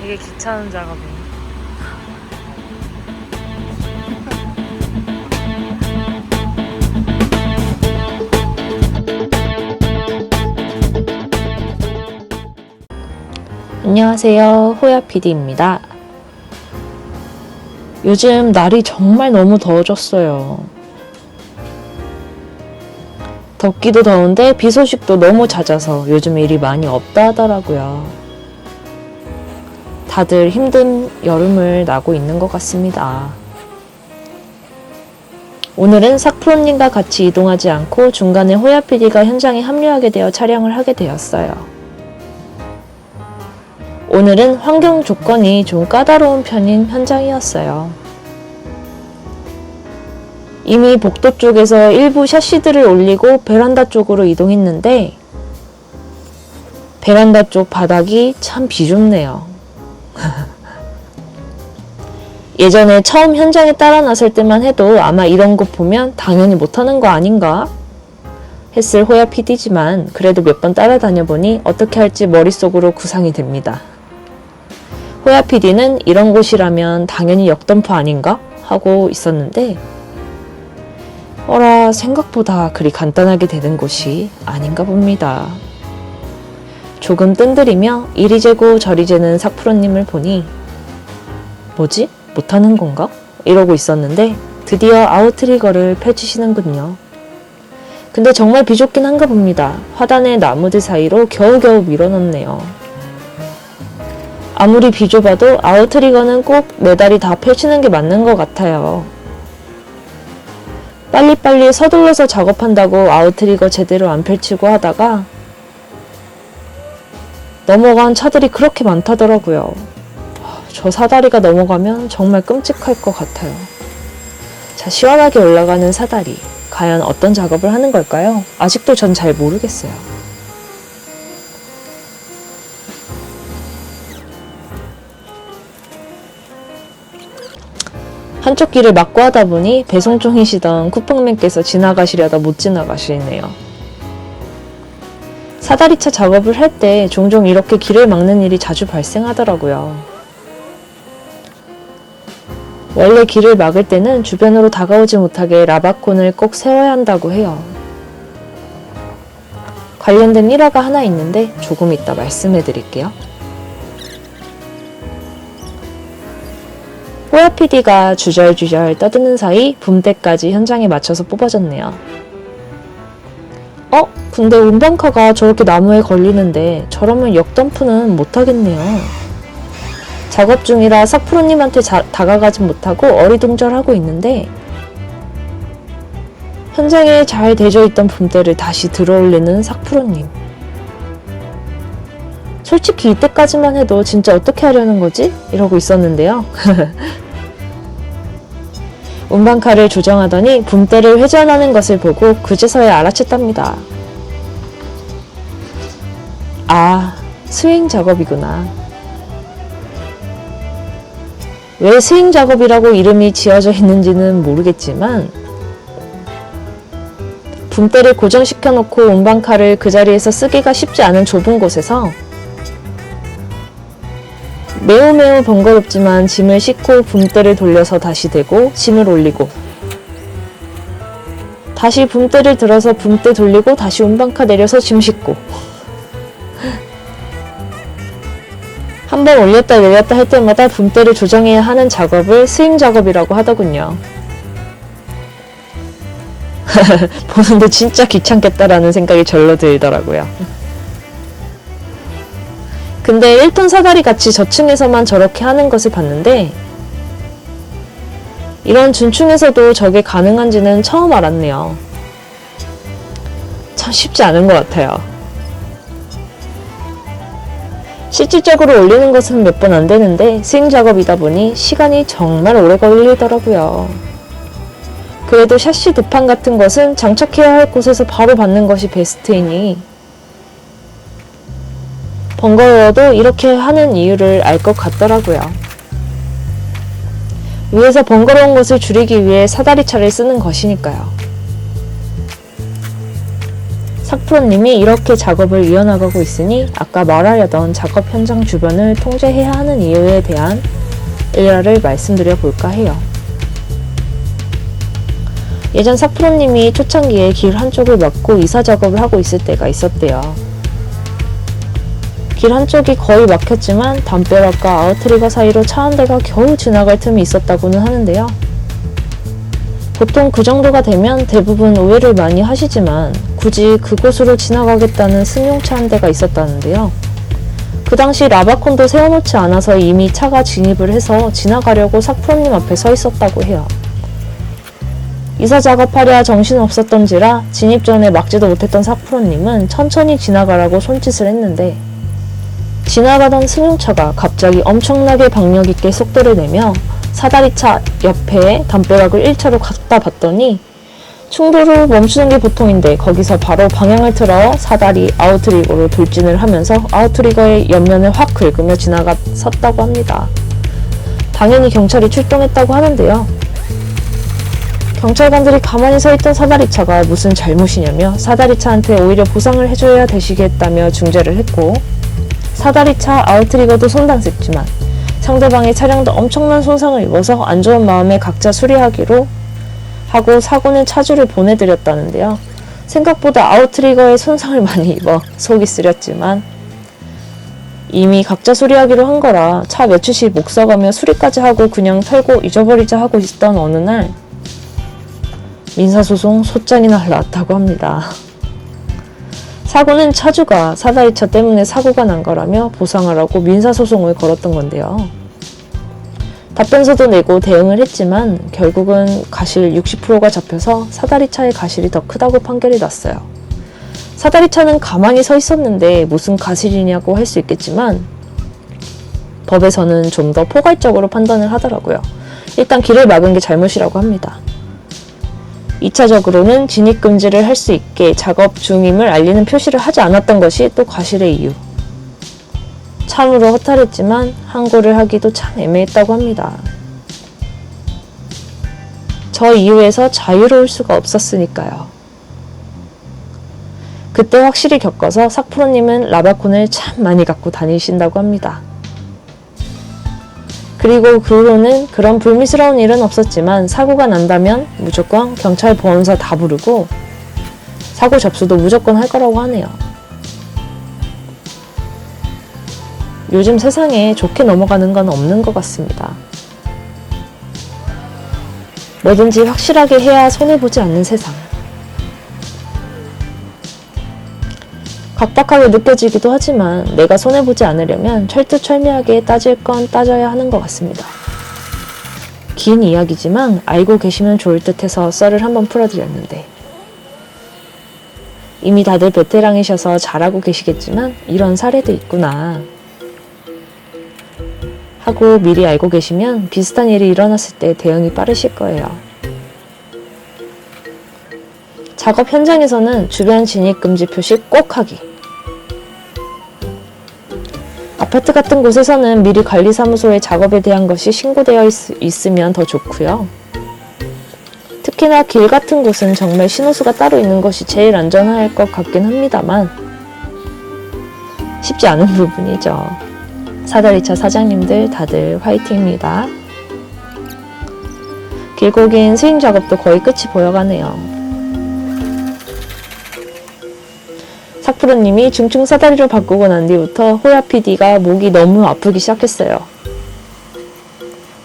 되게 귀찮은 작업이에요. 안녕하세요, 호야 PD입니다. 요즘 날이 정말 너무 더워졌어요. 덥기도 더운데 비 소식도 너무 잦아서 요즘 일이 많이 없다 하더라고요. 다들 힘든 여름을 나고 있는 것 같습니다. 오늘은 삭프로님과 같이 이동하지 않고 중간에 호야 PD가 현장에 합류하게 되어 촬영을 하게 되었어요. 오늘은 환경 조건이 좀 까다로운 편인 현장이었어요. 이미 복도 쪽에서 일부 샤시들을 올리고 베란다 쪽으로 이동했는데 베란다 쪽 바닥이 참 비좁네요. 예전에 처음 현장에 따라 나설 때만 해도 아마 이런 거 보면 당연히 못하는 거 아닌가 했을 호야 PD지만 그래도 몇 번 따라다녀 보니 어떻게 할지 머릿속으로 구상이 됩니다. 호야 PD는 이런 곳이라면 당연히 역덤프 아닌가 하고 있었는데 어라 생각보다 그리 간단하게 되는 곳이 아닌가 봅니다. 조금 뜬들이며 이리 재고 저리 재는 삭프로님을 보니 뭐지? 못하는 건가? 이러고 있었는데 드디어 아웃트리거를 펼치시는군요. 근데 정말 비좁긴 한가 봅니다. 화단의 나무들 사이로 겨우겨우 밀어넣네요. 아무리 비좁아도 아웃트리거는 꼭 메달이 다 펼치는 게 맞는 것 같아요. 빨리빨리 서둘러서 작업한다고 아웃트리거 제대로 안 펼치고 하다가 넘어간 차들이 그렇게 많다더라고요. 저 사다리가 넘어가면 정말 끔찍할 것 같아요. 자, 시원하게 올라가는 사다리. 과연 어떤 작업을 하는 걸까요? 아직도 전 잘 모르겠어요. 한쪽 길을 막고 하다 보니 배송 중이시던 쿠팡맨께서 지나가시려다 못 지나가시네요. 사다리차 작업을 할 때 종종 이렇게 길을 막는 일이 자주 발생하더라고요. 원래 길을 막을 때는 주변으로 다가오지 못하게 라바콘을 꼭 세워야 한다고 해요. 관련된 일화가 하나 있는데 조금 이따 말씀해 드릴게요. 호야 PD가 주절주절 떠드는 사이 붐대까지 현장에 맞춰서 뽑아졌네요. 근데 운반카가 저렇게 나무에 걸리는데 저러면 역덤프는 못하겠네요. 작업 중이라 삭프로님한테 다가가진 못하고 어리둥절하고 있는데 현장에 잘 대져 있던 붐대를 다시 들어올리는 삭프로님. 솔직히 이때까지만 해도 진짜 어떻게 하려는 거지? 이러고 있었는데요. 운반카를 조정하더니 붐대를 회전하는 것을 보고 그제서야 알아챘답니다. 아, 스윙 작업이구나. 왜 스윙 작업이라고 이름이 지어져 있는지는 모르겠지만 붐대를 고정시켜 놓고 운반카를 그 자리에서 쓰기가 쉽지 않은 좁은 곳에서 매우 번거롭지만 짐을 싣고 붐대를 돌려서 다시 대고 짐을 올리고 다시 붐대를 들어서 붐대 돌리고 다시 운반카 내려서 짐 싣고 한번 올렸다 내렸다 할 때마다 붐대를 조정해야 하는 작업을 스윙 작업이라고 하더군요. 보는데 진짜 귀찮겠다라는 생각이 절로 들더라고요. 근데 1톤 사다리 같이 저층에서만 저렇게 하는 것을 봤는데 이런 준층에서도 저게 가능한지는 처음 알았네요. 참 쉽지 않은 것 같아요. 실질적으로 올리는 것은 몇 번 안 되는데 스윙 작업이다 보니 시간이 정말 오래 걸리더라고요. 그래도 샤시 도판 같은 것은 장착해야 할 곳에서 바로 받는 것이 베스트이니 번거로워도 이렇게 하는 이유를 알 것 같더라고요. 위에서 번거로운 것을 줄이기 위해 사다리차를 쓰는 것이니까요. 삭프로님이 이렇게 작업을 이어나가고 있으니 아까 말하려던 작업 현장 주변을 통제해야 하는 이유에 대한 일화를 말씀드려 볼까 해요. 예전 삭프로님이 초창기에 길 한쪽을 막고 이사 작업을 하고 있을 때가 있었대요. 길 한쪽이 거의 막혔지만 담벼락과 아웃트리거 사이로 차 한 대가 겨우 지나갈 틈이 있었다고는 하는데요. 보통 그 정도가 되면 대부분 오해를 많이 하시지만 굳이 그곳으로 지나가겠다는 승용차 한 대가 있었다는데요. 그 당시 라바콘도 세워놓지 않아서 이미 차가 진입을 해서 지나가려고 삭프로님 앞에 서 있었다고 해요. 이사 작업하랴 정신없었던지라 진입 전에 막지도 못했던 삭프로님은 천천히 지나가라고 손짓을 했는데 지나가던 승용차가 갑자기 엄청나게 박력있게 속도를 내며 사다리차 옆에 담벼락을 1차로 갖다 봤더니 충돌 후 멈추는 게 보통인데 거기서 바로 방향을 틀어 사다리 아웃트리거로 돌진을 하면서 아웃트리거의 옆면을 확 긁으며 지나갔었다고 합니다. 당연히 경찰이 출동했다고 하는데요. 경찰관들이 가만히 서 있던 사다리차가 무슨 잘못이냐며 사다리차한테 오히려 보상을 해줘야 되시겠다며 중재를 했고 사다리차 아웃트리거도 손당했지만 상대방의 차량도 엄청난 손상을 입어서 안 좋은 마음에 각자 수리하기로 하고 사고는 차주를 보내드렸다는데요. 생각보다 아웃트리거에 손상을 많이 입어 속이 쓰렸지만 이미 각자 수리하기로 한 거라 차 며칠씩 목 써가며 수리까지 하고 그냥 털고 잊어버리자 하고 있던 어느 날 민사소송 소장이 날라왔다고 합니다. 사고는 차주가 사다리차 때문에 사고가 난 거라며 보상하라고 민사소송을 걸었던 건데요. 답변서도 내고 대응을 했지만 결국은 가실 60%가 잡혀서 사다리차의 가실이 더 크다고 판결이 났어요. 사다리차는 가만히 서 있었는데 무슨 가실이냐고 할 수 있겠지만 법에서는 좀 더 포괄적으로 판단을 하더라고요. 일단 길을 막은 게 잘못이라고 합니다. 2차적으로는 진입금지를 할 수 있게 작업 중임을 알리는 표시를 하지 않았던 것이 또 과실의 이유. 참으로 허탈했지만 항고를 하기도 참 애매했다고 합니다. 저 이유에서 자유로울 수가 없었으니까요. 그때 확실히 겪어서 삭프로님은 라바콘을 참 많이 갖고 다니신다고 합니다. 그리고 그 후로는 그런 불미스러운 일은 없었지만 사고가 난다면 무조건 경찰 보험사 다 부르고 사고 접수도 무조건 할 거라고 하네요. 요즘 세상에 좋게 넘어가는 건 없는 것 같습니다. 뭐든지 확실하게 해야 손해보지 않는 세상. 각박하게 느껴지기도 하지만 내가 손해보지 않으려면 철두철미하게 따질 건 따져야 하는 것 같습니다. 긴 이야기지만 알고 계시면 좋을 듯 해서 썰을 한번 풀어드렸는데 이미 다들 베테랑이셔서 잘 알고 계시겠지만 이런 사례도 있구나 하고 미리 알고 계시면 비슷한 일이 일어났을 때 대응이 빠르실 거예요. 작업 현장에서는 주변 진입금지 표시 꼭 하기. 아파트 같은 곳에서는 미리 관리사무소에 작업에 대한 것이 신고되어 있으면 더 좋고요. 특히나 길 같은 곳은 정말 신호수가 따로 있는 것이 제일 안전할 것 같긴 합니다만 쉽지 않은 부분이죠. 사다리차 사장님들 다들 화이팅입니다. 길고 긴 스윙 작업도 거의 끝이 보여가네요. 삭프로님이 중층 사다리로 바꾸고 난 뒤부터 호야 PD가 목이 너무 아프기 시작했어요.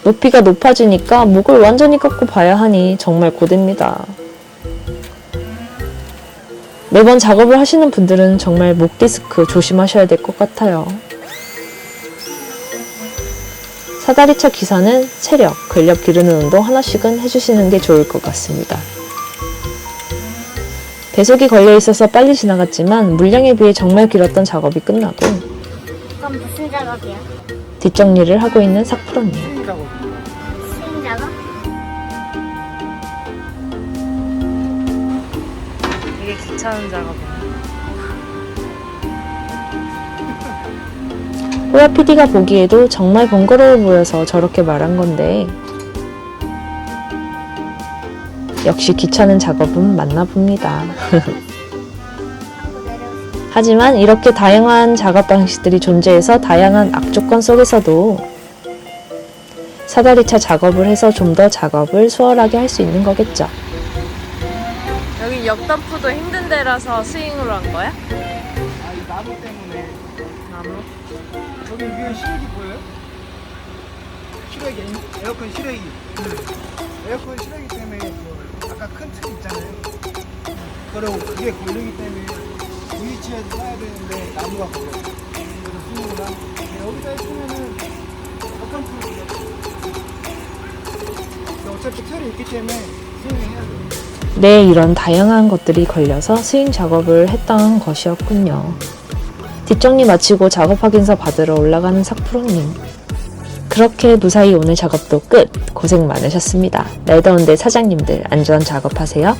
높이가 높아지니까 목을 완전히 꺾고 봐야 하니 정말 고됩니다. 매번 작업을 하시는 분들은 정말 목 디스크 조심하셔야 될 것 같아요. 사다리차 기사는 체력, 근력 기르는 운동 하나씩은 해주시는 게 좋을 것 같습니다. 배속이 걸려있어서 빨리 지나갔지만 물량에 비해 정말 길었던 작업이 끝나고 그건 무슨 작업이야? 뒷정리를 하고 있는 삭프로님. 스윙 작업? 되게 귀찮은 작업이야. 호야 PD가 보기에도 정말 번거로워 보여서 저렇게 말한 건데 역시 귀찮은 작업은 맞나 봅니다. 하지만 이렇게 다양한 작업 방식들이 존재해서 다양한 악조건 속에서도 사다리차 작업을 해서 좀 더 작업을 수월하게 할 수 있는 거겠죠. 여기 옆단프도 힘든 데라서 스윙으로 한 거야? 아, 이 나무 때문에. 나무? 여기 위에 실외기 보여요? 실외기, 에어컨 실외기. 에어컨 실외기 때문에 그 아까 큰 틀 있잖아요. 그리고 그게 걸리기 때문에 이 위치에서 써야 되는데 나무가 걸려요. 그래서 스윙을 한. 여기다 있으면은 에어컨 풀 어차피 틀이 있기 때문에 스윙을 해야 돼요. 네, 이런 다양한 것들이 걸려서 스윙 작업을 했던 것이었군요. 뒷정리 마치고 작업 확인서 받으러 올라가는 삭프로님. 그렇게 무사히 오늘 작업도 끝. 고생 많으셨습니다. 날더운데 사장님들 안전 작업하세요.